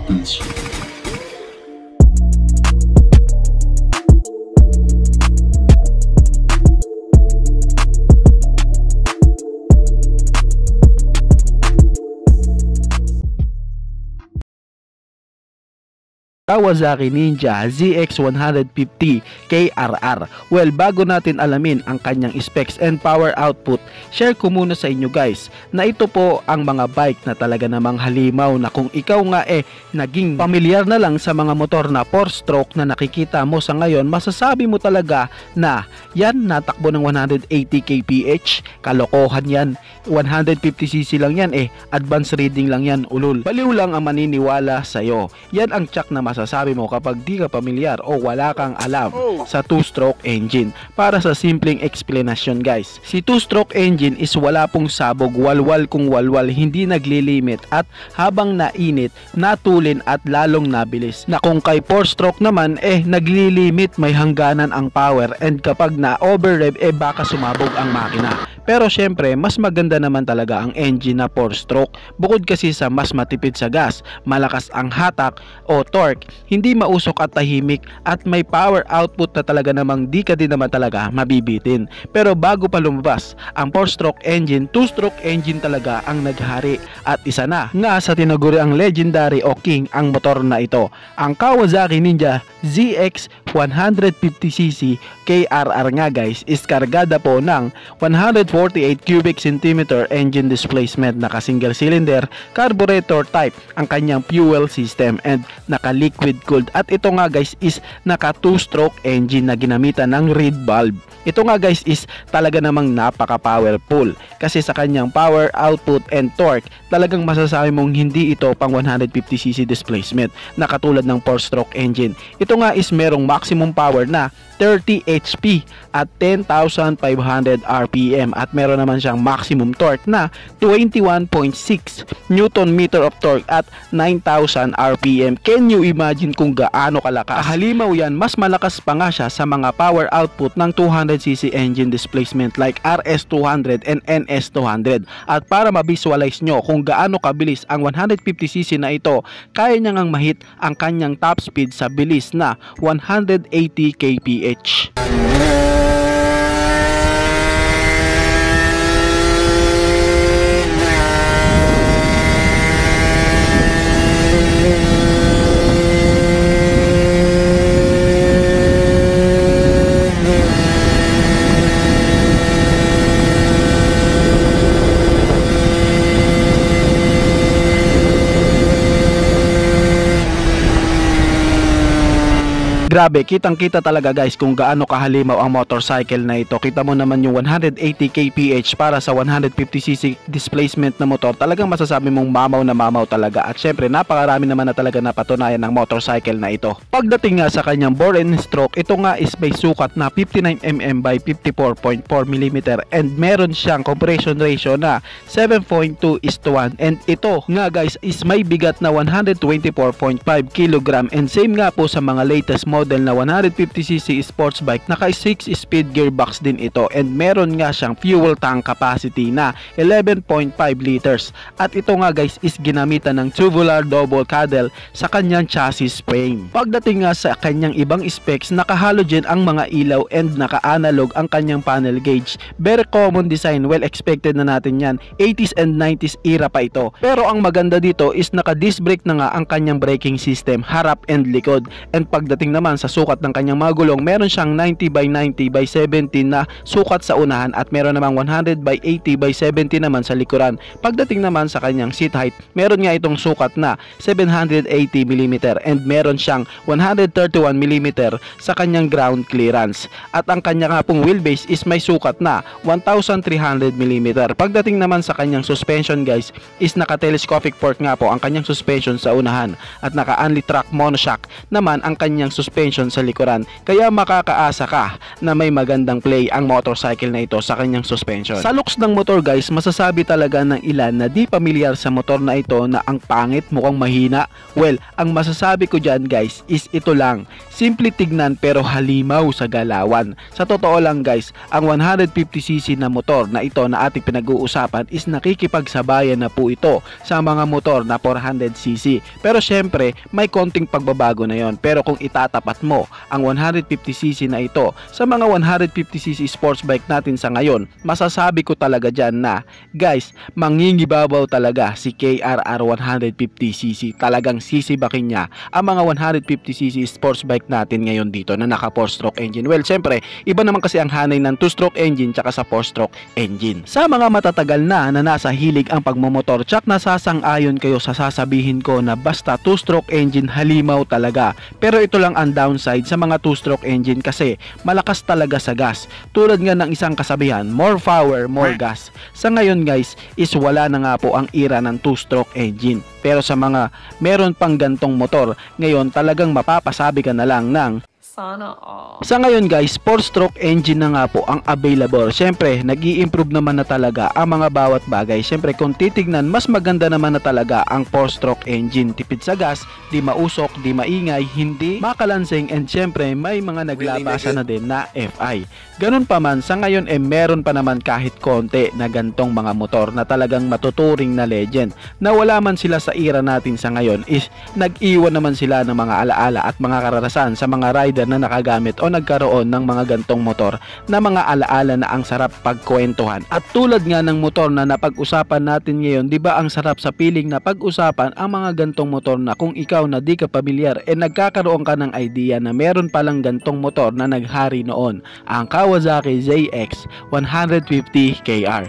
happens. Kawasaki Ninja ZX150 KRR. Well, bago natin alamin ang kanyang specs and power output, share ko muna sa inyo guys na ito po ang mga bike na talaga namang halimaw na kung ikaw nga naging pamilyar na lang sa mga motor na 4-stroke na nakikita mo sa ngayon, masasabi mo talaga na yan natakbo ng 180 kph. Kalokohan yan. 150cc lang yan advanced reading lang yan, ulul. Baliw lang ang maniniwala sa'yo. Yan ang tsak na masasabi mo kapag di ka pamilyar o wala kang alam sa 2-stroke engine. Para sa simpleng explanation guys, si 2-stroke engine is wala pong sabog, walwal kung walwal, hindi naglilimit at habang nainit, natulin at lalong nabilis. Na kung kay 4-stroke naman naglilimit, may hangganan ang power and kapag na overrev baka sumabog ang makina. Pero syempre, mas maganda naman talaga ang engine na 4-stroke. Bukod kasi sa mas matipid sa gas, malakas ang hatak o torque, hindi mausok at tahimik at may power output na talaga namang di ka din naman talaga mabibitin. Pero bago pa lumabas ang 4-stroke engine, 2-stroke engine talaga ang naghari at isa na nga sa tinaguri ang legendary o king ang motor na ito, ang Kawasaki Ninja ZX150cc KRR nga guys, is kargada po ng 148 cubic centimeter engine displacement, naka single cylinder carburetor type ang kanyang fuel system and naka liquid cooled, at ito nga guys is naka 2-stroke engine na ginamitan ng reed valve. Ito nga guys is talaga namang napaka powerful kasi sa kanyang power output and torque talagang masasabi mong hindi ito pang 150cc displacement na katulad ng 4-stroke engine. Ito nga is merong maximum power na 30 HP at 10,500 RPM at meron naman siyang maximum torque na 21.6 Newton meter of torque at 9,000 RPM. Can you imagine kung gaano kalakas? Halimaw yan, mas malakas pa nga siya sa mga power output ng 200cc engine displacement like RS200 and NS200. At para ma-visualize nyo kung gaano kabilis ang 150cc na ito, kaya niya ngang mahit ang kanyang top speed sa bilis na 180 kph. Grabe, kitang-kita talaga guys kung gaano kahalimaw ang motorcycle na ito. Kita mo naman yung 180 kph para sa 150cc displacement na motor. Talagang masasabi mong mamaw na mamaw talaga. At syempre, napakarami naman na talaga napatunayan ng motorcycle na ito. Pagdating nga sa kanyang bore and stroke, ito nga is may sukat na 59mm by 54.4mm and meron siyang compression ratio na 7.2:1. And ito nga guys is may bigat na 124.5 kg and same nga po sa mga latest model na 150cc sports bike, naka 6-speed gearbox din ito and meron nga siyang fuel tank capacity na 11.5 liters. At ito nga guys is ginamitan ng tubular double cradle sa kanyang chassis frame. Pagdating nga sa kanyang ibang specs, naka halogen ang mga ilaw and naka analog ang kanyang panel gauge. Very common design, well expected na natin yan, 80s and 90s era pa ito. Pero ang maganda dito is naka disc brake na nga ang kanyang braking system, harap and likod. And pagdating naman sa sukat ng kanyang mga gulong, meron siyang 90 by 90 by 70 na sukat sa unahan at meron namang 100 by 80 by 70 naman sa likuran. Pagdating naman sa kanyang seat height, meron nga itong sukat na 780mm and meron siyang 131mm sa kanyang ground clearance. At ang kanyang pong wheelbase is may sukat na 1300mm. Pagdating naman sa kanyang suspension guys, is naka-telescopic fork nga po ang kanyang suspension sa unahan at naka-only track monoshock naman ang kanyang suspension suspension sa likuran, kaya makakaasa ka na may magandang play ang motorcycle na ito sa kanyang suspension. Sa looks ng motor guys, masasabi talaga ng ilan na di pamilyar sa motor na ito na ang pangit, mukhang mahina. Well, ang masasabi ko dyan guys is ito lang, simple tignan pero halimaw sa galawan. Sa totoo lang guys, ang 150cc na motor na ito na ating pinag-uusapan is nakikipagsabayan na po ito sa mga motor na 400cc. Pero syempre, may konting pagbabago na yon. Pero kung itatapat mo ang 150cc na ito sa mga 150cc sports bike natin sa ngayon, masasabi ko talaga dyan na guys, mangingibabaw talaga si KRR 150cc. Talagang sisibakin niya ang mga 150cc sports bike natin ngayon dito na naka 4-stroke engine. Well, syempre, iba naman kasi ang hanay ng 2-stroke engine tsaka sa 4-stroke engine. Sa mga matatagal na nasa hilig ang pagmumotor, tsak nasasang-ayon kayo sa sasabihin ko na basta 2-stroke engine halimaw talaga. Pero ito lang ang downside sa mga 2-stroke engine kasi malakas talaga sa gas. Tulad nga ng isang kasabihan, more power, more gas. Sa ngayon guys, is wala na nga po ang era ng 2-stroke engine. Pero sa mga meron pang gantong motor, ngayon talagang mapapasabi ka na lang ng sana all. Sa ngayon guys, 4-stroke engine na nga po ang available. Syempre, nag-i-improve naman na talaga ang mga bawat bagay. Syempre, kung titignan, mas maganda naman na talaga ang 4-stroke engine. Tipid sa gas, di mausok, di maingay, hindi makalansing, and syempre, may mga naglabasa na din na FI. Ganun pa man, sa ngayon meron pa naman kahit konti na gantong mga motor na talagang matuturing na legend. Na wala man sila sa era natin sa ngayon is nag-iwan naman sila ng mga alaala at mga karanasan sa mga rider na nakagamit o nagkaroon ng mga gantong motor na mga alaala na ang sarap pagkwentuhan. At tulad nga ng motor na napag-usapan natin ngayon, di ba ang sarap sa piling na pag-usapan ang mga gantong motor na kung ikaw na di ka pamilyar nagkakaroon ka ng idea na meron palang gantong motor na naghari noon, ang Kawasaki ZX 150 KR.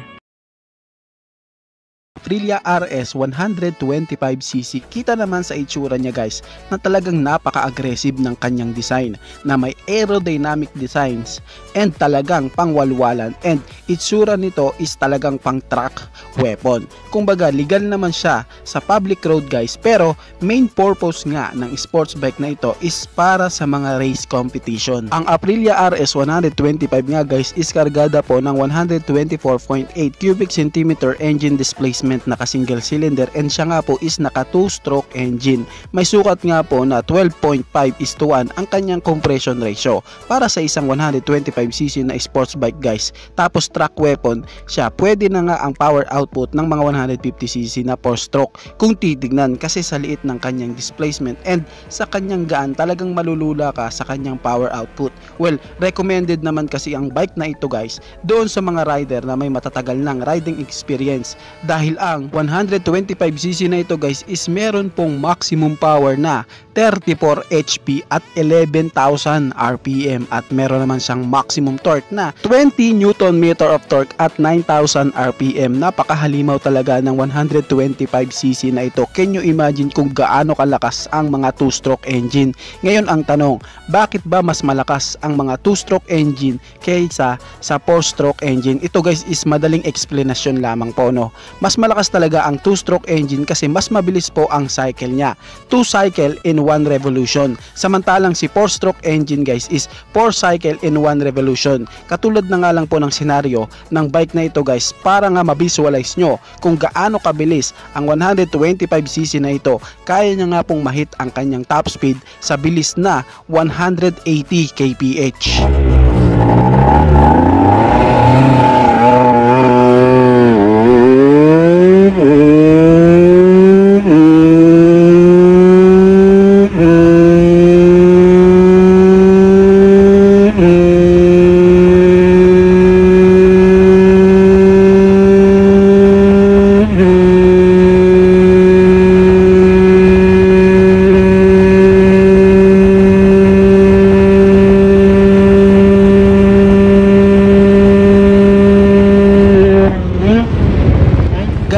Aprilia RS 125cc. Kita naman sa itsura niya guys na talagang napaka-aggressive ng kanyang design na may aerodynamic designs and talagang pangwalwalan, and itsura nito is talagang pang track weapon. Kumbaga legal naman siya sa public road guys, pero main purpose nga ng sports bike na ito is para sa mga race competition. Ang Aprilia RS 125 nga guys is kargada po ng 124.8 cubic centimeter engine displacement naka single cylinder, and siya nga po is naka 2-stroke engine. May sukat nga po na 12.5:1 ang kanyang compression ratio para sa isang 125cc na sports bike guys. Tapos track weapon siya, pwede na nga ang power output ng mga 150cc na 4-stroke kung titignan, kasi sa liit ng kanyang displacement and sa kanyang gaan talagang malulula ka sa kanyang power output. Well, recommended naman kasi ang bike na ito guys doon sa mga rider na may matatagal ng riding experience, dahil ang 125cc na ito guys is meron pong maximum power na 34 HP at 11,000 RPM, at meron naman siyang maximum torque na 20 Nm of torque at 9,000 RPM. Napakahalimaw talaga ng 125cc na ito. Can you imagine kung gaano kalakas ang mga 2-stroke engine? Ngayon ang tanong, bakit ba mas malakas ang mga 2-stroke engine kaysa sa 4-stroke engine? Ito guys is madaling explanation lamang po, no? Mas malakas talaga ang 2-stroke engine kasi mas mabilis po ang cycle niya. 2 cycle in 1 revolution. Samantalang si 4-stroke engine guys is 4 cycle in 1 revolution. Katulad na nga lang po ng senaryo ng bike na ito guys, para nga ma-visualize nyo kung gaano kabilis ang 125cc na ito. Kaya niya nga pong mahit ang kanyang top speed sa bilis na 180 kph.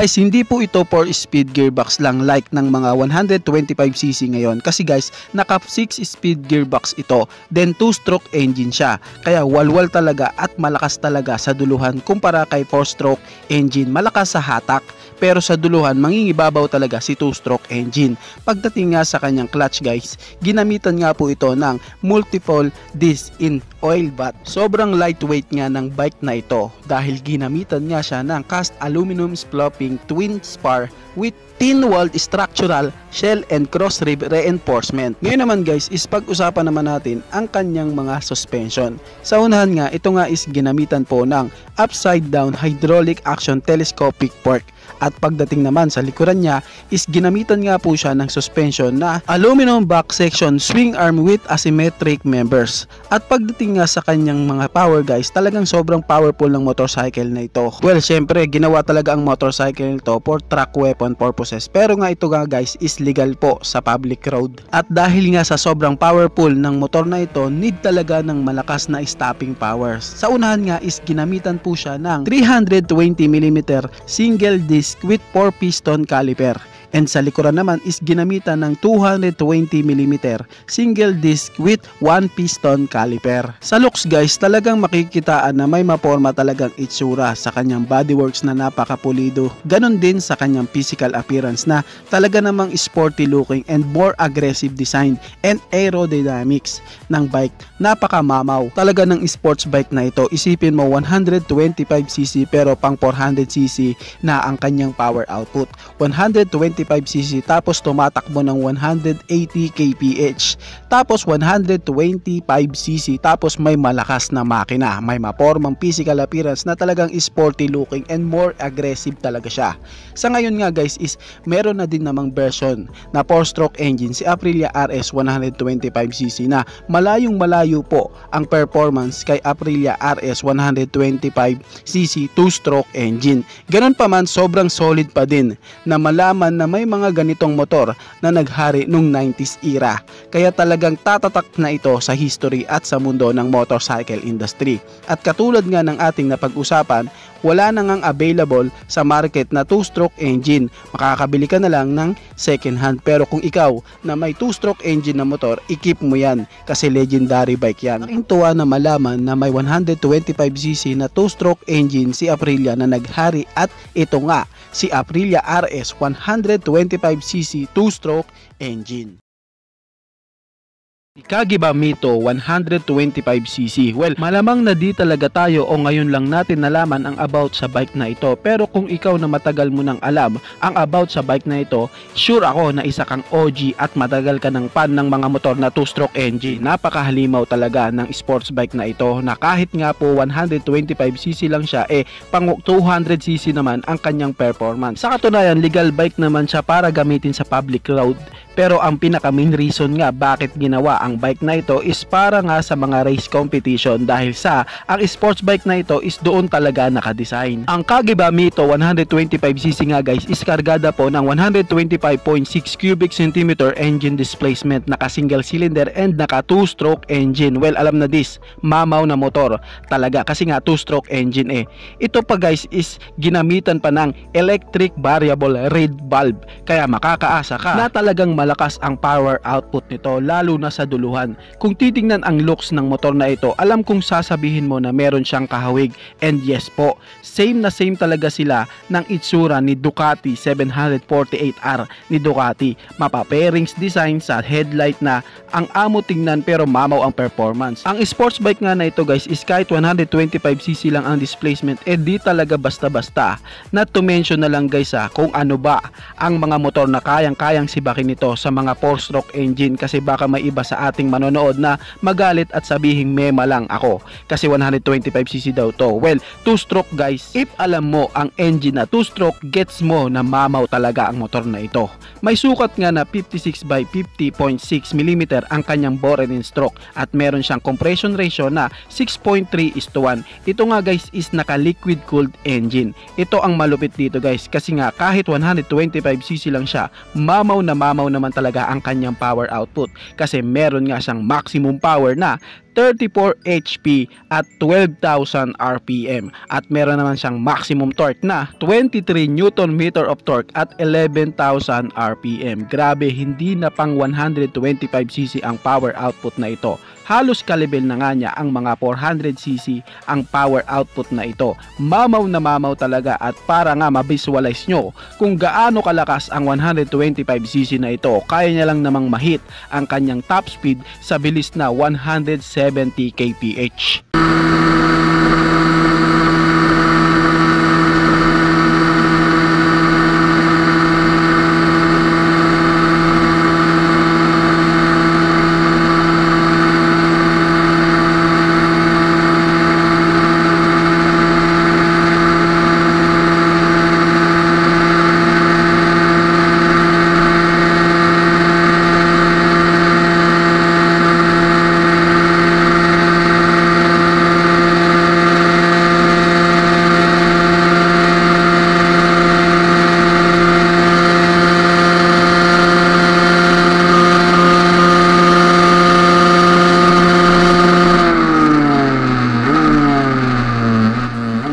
Guys, hindi po ito 4-speed gearbox lang like ng mga 125cc ngayon. Kasi guys, naka 6-speed gearbox ito. Then 2-stroke engine siya. Kaya walwal talaga at malakas talaga sa duluhan kumpara kay 4-stroke engine. Malakas sa hatak. Pero sa duluhan, mangingibabaw talaga si 2-stroke engine. Pagdating nga sa kanyang clutch guys, ginamitan nga po ito ng multiple disc in oil bath. Sobrang lightweight nga ng bike na ito dahil ginamitan nga siya ng cast aluminum sloping twin spar with thin-walled structural shell and cross rib reinforcement. Ngayon naman guys is pag-usapan naman natin ang kanyang mga suspension. Sa unahan nga, ito nga is ginamitan po ng upside down hydraulic action telescopic fork. At pagdating naman sa likuran niya is ginamitan nga po siya ng suspension na aluminum back section swing arm with asymmetric members. At pagdating nga sa kanyang mga power guys, talagang sobrang powerful ng motorcycle na ito. Well, syempre ginawa talaga ang motorcycle nito for track weapon purposes. Pero nga ito nga guys is legal po sa public road. At dahil nga sa sobrang powerful ng motor na ito, need talaga ng malakas na stopping powers. Sa unahan nga is ginamitan po siya ng 320mm single disc with 4 piston caliper. And sa likuran naman is ginamitan ng 220mm single disc with 1 piston caliper. Sa looks guys, talagang makikitaan na may maporma talagang itsura sa kanyang bodyworks na napakapulido. Ganon din sa kanyang physical appearance na talaga namang sporty looking and more aggressive design and aerodynamics ng bike. Napakamamaw talaga ng sports bike na ito. Isipin mo 125cc pero pang 400cc na ang kanyang power output. 125cc tapos tumatakbo ng 180 kph. Tapos 125cc tapos may malakas na makina. May mapormang physical appearance na talagang sporty looking and more aggressive talaga siya. Sa ngayon nga guys is meron na din namang version na 4-stroke engine si Aprilia RS 125cc na malayong malayo po ang performance kay Aprilia RS 125cc 2-stroke engine. Ganon pa man, sobrang solid pa din na malaman na may mga ganitong motor na naghari nung 90s era. Kaya talagang tatatak na ito sa history at sa mundo ng motorcycle industry. At katulad nga ng ating napag-usapan, wala na ngang available sa market na 2-stroke engine. Makakabili ka na lang ng second hand. Pero kung ikaw na may 2-stroke engine na motor, i-keep mo yan kasi legendary bike yan. Nakintuwa na malaman na may 125cc na 2-stroke engine si Aprilia na naghari at ito nga si Aprilia RS 125cc 2-stroke engine. Kagiba Mito 125cc. Well, malamang na di talaga tayo o ngayon lang natin nalaman ang about sa bike na ito. Pero kung ikaw na matagal mo nang alam ang about sa bike na ito, sure ako na isa kang OG at matagal ka ng fan ng mga motor na 2-stroke engine. Napakahalimaw talaga ng sports bike na ito na kahit nga po 125cc lang siya, pang 200cc naman ang kanyang performance. Sa katunayan, legal bike naman siya para gamitin sa public road. Pero ang pinaka main reason nga bakit ginawa ang bike na ito is para nga sa mga race competition dahil sa ang sports bike na ito is doon talaga nakadesign. Ang Kagiba Mito 125cc nga guys is kargada po ng 125.6 cubic centimeter engine displacement, naka single cylinder and naka 2-stroke engine. Well, alam na this, mamaw na motor talaga kasi nga 2-stroke engine Ito pa guys is ginamitan pa ng electric variable reed valve kaya makakaasa ka na talagang malakas ang power output nito lalo na sa duluhan. Kung titingnan ang looks ng motor na ito, alam kong sasabihin mo na meron siyang kahawig, and yes po, same na same talaga sila ng itsura ni Ducati 748R ni Ducati. Mapa-pairings design sa headlight na ang amo tingnan pero mamaw ang performance. Ang sports bike nga na ito guys is kahit 125cc lang ang displacement, di talaga basta-basta. Not to mention na lang guys kung ano ba ang mga motor na kayang-kayang sibakin nito sa mga 4-stroke engine, kasi baka may iba sa ating manonood na magalit at sabihing mema lang ako kasi 125cc daw to. Well, 2-stroke guys, if alam mo ang engine na 2-stroke, gets mo na mamaw talaga ang motor na ito. May sukat nga na 56 by 50.6mm ang kanyang bore and stroke at meron siyang compression ratio na 6.3:1. Ito nga guys is naka liquid cooled engine. Ito ang malupit dito guys kasi nga kahit 125cc lang siya, mamaw na naman talaga ang kanyang power output kasi meron nga siyang maximum power na 34 HP at 12,000 RPM at meron naman siyang maximum torque na 23 Nm of torque at 11,000 RPM. Grabe, hindi na pang 125cc ang power output na ito. Halos kalibel na nga niya ang mga 400cc ang power output na ito. Mamaw na mamaw talaga at para nga ma-visualize nyo kung gaano kalakas ang 125cc na ito, kaya niya lang namang mahit ang kanyang top speed sa bilis na 170 kph.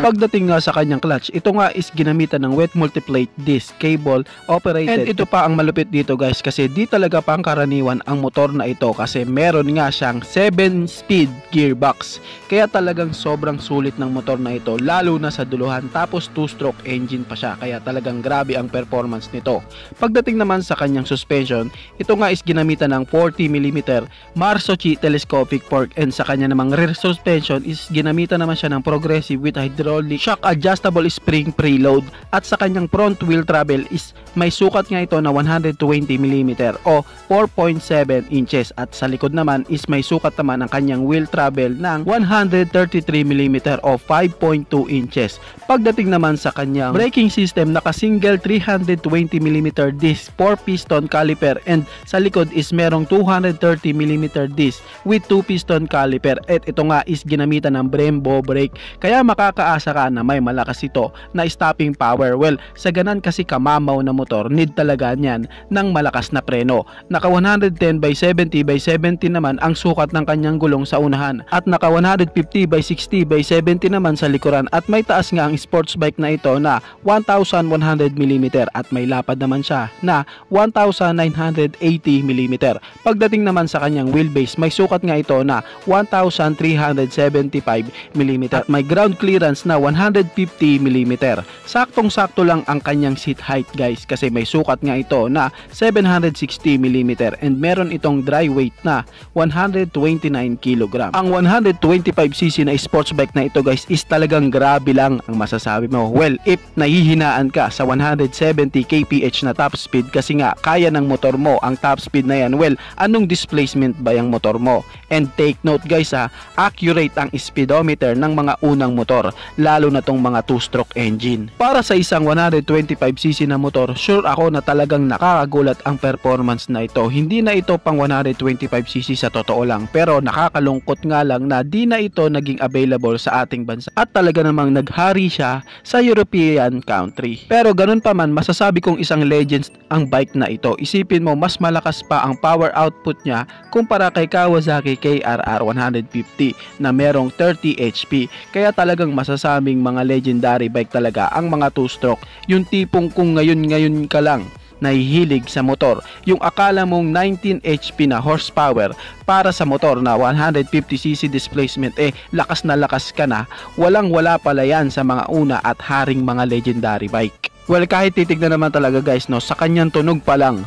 Pagdating nga sa kanyang clutch, ito nga is ginamitan ng wet multiplate disc cable operated. And ito pa ang malupit dito guys kasi di talaga pangkaraniwan ang motor na ito kasi meron nga siyang 7-speed gearbox. Kaya talagang sobrang sulit ng motor na ito lalo na sa duluhan, tapos 2-stroke engine pa siya kaya talagang grabe ang performance nito. Pagdating naman sa kanyang suspension, ito nga is ginamitan ng 40mm Marsochi telescopic fork and sa kanya namang rear suspension is ginamitan naman siya ng progressive with hydraulic shock adjustable spring preload at sa kanyang front wheel travel is may sukat nga ito na 120mm o 4.7 inches at sa likod naman is may sukat naman ang kanyang wheel travel ng 133mm o 5.2 inches. Pagdating naman sa kanyang braking system, naka single 320mm disc 4 piston caliper and sa likod is merong 230mm disc with 2 piston caliper at ito nga is ginamitan ng Brembo brake kaya makakaasa ka na may malakas ito na stopping power. Well, sa ganan kasi kamamaw na motor, need talaga niyan ng malakas na preno. Naka 110/70/70 naman ang sukat ng kanyang gulong sa unahan at naka 150/60/70 naman sa likuran at may taas nga ang sports bike na ito na 1,100mm at may lapad naman siya na 1,980mm. Pagdating naman sa kanyang wheelbase, may sukat nga ito na 1,375mm at may ground clearance na 150mm. Saktong-sakto lang ang kanyang seat height guys kasi may sukat nga ito na 760mm and meron itong dry weight na 129kg. Ang 125cc na sports bike na ito guys is talagang grabe lang ang masasabi mo. Well, if nahihinaan ka sa 170 kph na top speed kasi nga kaya ng motor mo ang top speed na yan, well, anong displacement ba yung motor mo? And take note guys accurate ang speedometer ng mga unang motor lalo na tong mga 2-stroke engine. Para sa isang 125cc na motor, sure ako na talagang nakakagulat ang performance na ito. Hindi na ito pang 125cc sa totoo lang, pero nakakalungkot nga lang na di na ito naging available sa ating bansa at talaga namang naghari siya sa European country. Pero ganun pa man, masasabi kong isang legend ang bike na ito. Isipin mo, mas malakas pa ang power output niya kumpara kay Kawasaki KRR 150 na merong 30 HP. Kaya talagang masasabing mga legendary bike talaga ang mga 2-stroke. Yung tipong kung ngayon ka lang nahihilig sa motor, yung akala mong 19 HP na horsepower para sa motor na 150cc displacement lakas na lakas ka na, walang-wala pala yan sa mga una at haring mga legendary bike. Well, kahit titignan naman talaga guys no, sa kanyang tunog pa lang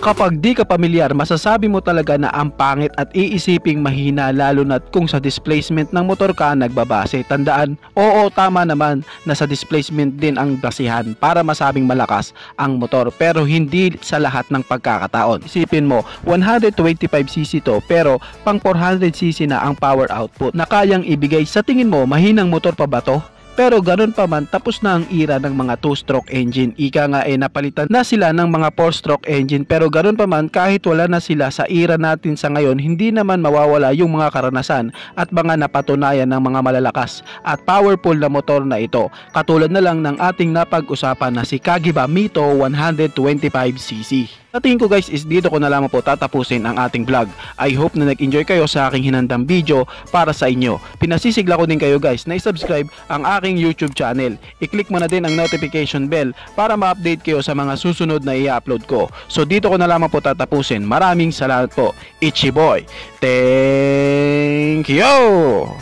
kapag di ka pamilyar, masasabi mo talaga na ang pangit at iisiping mahina lalo na kung sa displacement ng motor ka nagbabase. Tandaan, oo tama naman na sa displacement din ang basihan para masabing malakas ang motor pero hindi sa lahat ng pagkakataon. Isipin mo, 125cc to pero pang 400cc na ang power output na kayang ibigay. Sa tingin mo, mahinang motor pa ba to? Pero ganun pa man, tapos na ang era ng mga 2-stroke engine. Ika nga napalitan na sila ng mga 4-stroke engine, pero ganun pa man, kahit wala na sila sa era natin sa ngayon, hindi naman mawawala yung mga karanasan at mga napatunayan ng mga malalakas at powerful na motor na ito. Katulad na lang ng ating napag-usapan na si Kagiba Mito 125cc. Sa tingin ko guys is dito ko na lamang po tatapusin ang ating vlog. I hope na nag-enjoy kayo sa aking hinandang video para sa inyo. Pinasisigla ko din kayo guys na i-subscribe ang aking YouTube channel. I-click mo na din ang notification bell para ma-update kayo sa mga susunod na i-upload ko. So dito ko na lamang po tatapusin. Maraming salamat po. Ichiboy. Thank you!